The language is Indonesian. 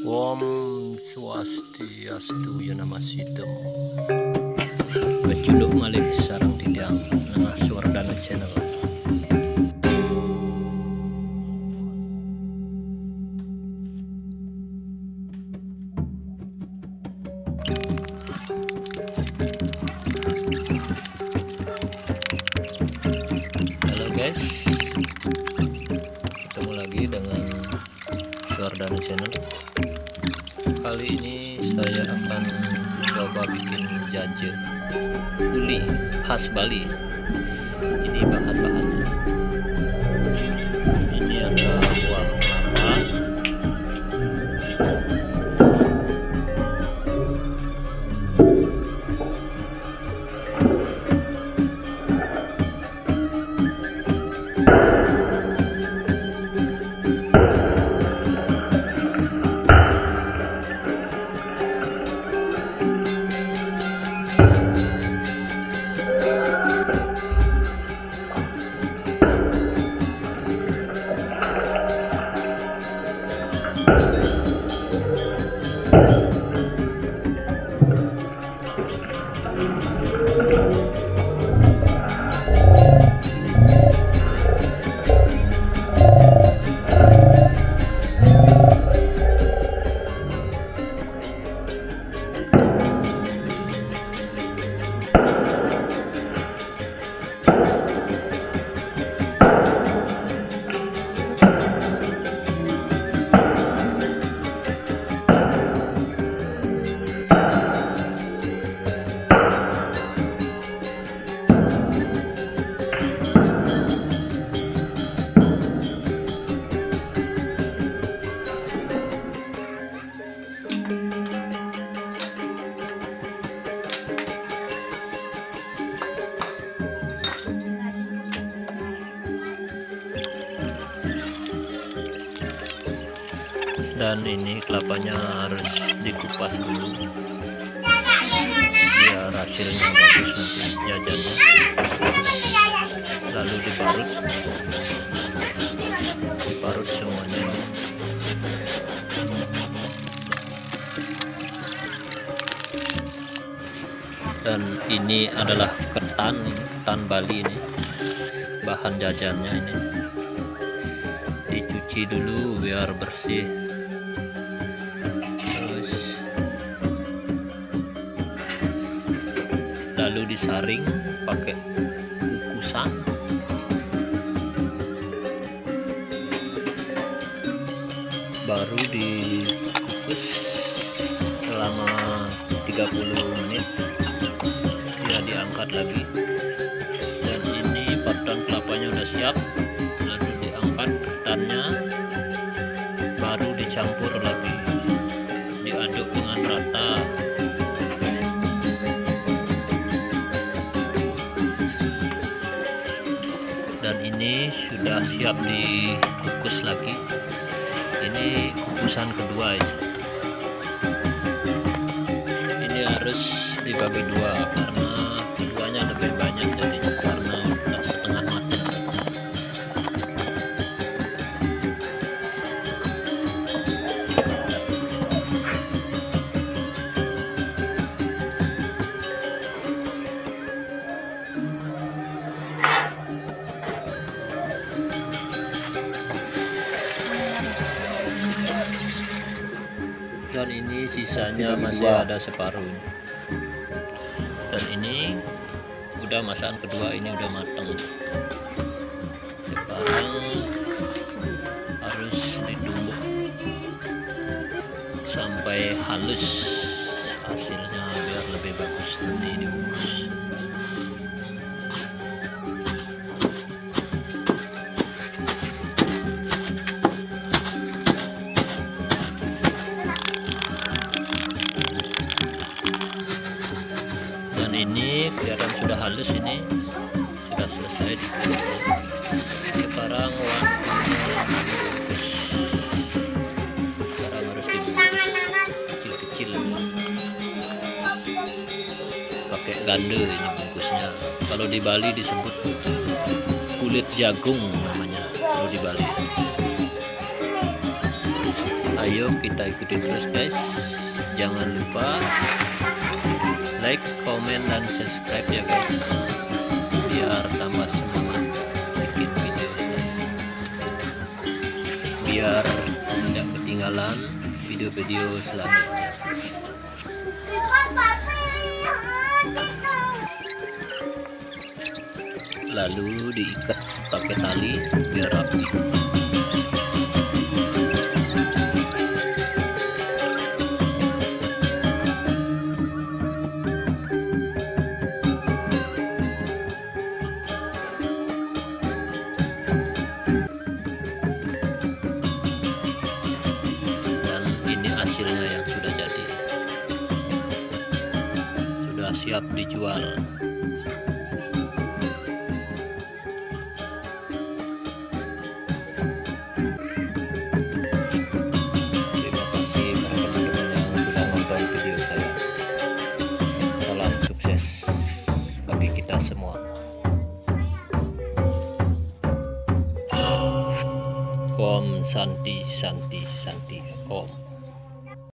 Om Swastiastu ya nama sitem. Berjuluk malih sarang tidiang nang Swardana channel. Halo guys, ketemu lagi dengan Swardana channel. Kali ini saya akan coba bikin jaje uli khas Bali. Ini bahan-bahannya. Ini ada buah kelapa, dan ini kelapanya harus dikupas dulu biar hasilnya bagus nanti jajannya, lalu diparut semuanya. Dan ini adalah ketan Bali, ini bahan jajannya. Ini dicuci dulu biar bersih, lalu disaring pakai kukusan, baru dikukus selama 30 menit, dia diangkat lagi. Dan ini parutan kelapanya udah siap, lalu diangkat ketannya, baru dicampur lagi, diaduk dengan rata. Dan ini sudah siap dikukus lagi. Ini kukusan kedua ini. Ini harus dibagi dua karena keduanya lebih banyak, jadi karena udah setengah matang. Dan ini sisanya masih ada separuh. Dan ini udah masakan kedua, ini udah matang. Sekarang harus ditumbuk sampai halus hasilnya biar lebih bagus nanti dibungkus. Ini kelihatan sudah halus, ini sudah selesai. Sekarang harus dibungkus kecil-kecil pakai ganda. Ini bungkusnya kalau di Bali disebut kulit jagung namanya kalau di Bali. Ayo kita ikuti terus guys. Jangan lupa like, komen, dan subscribe ya guys, biar tambah semangat bikin video selanjutnya, biar tidak ketinggalan video-video selanjutnya. Lalu diikat pakai tali biar rapi. Hasilnya yang sudah jadi, sudah siap dijual. Terima kasih para teman-teman yang sudah nonton video saya. Salam sukses bagi kita semua. Om Santi Santi Santi Om.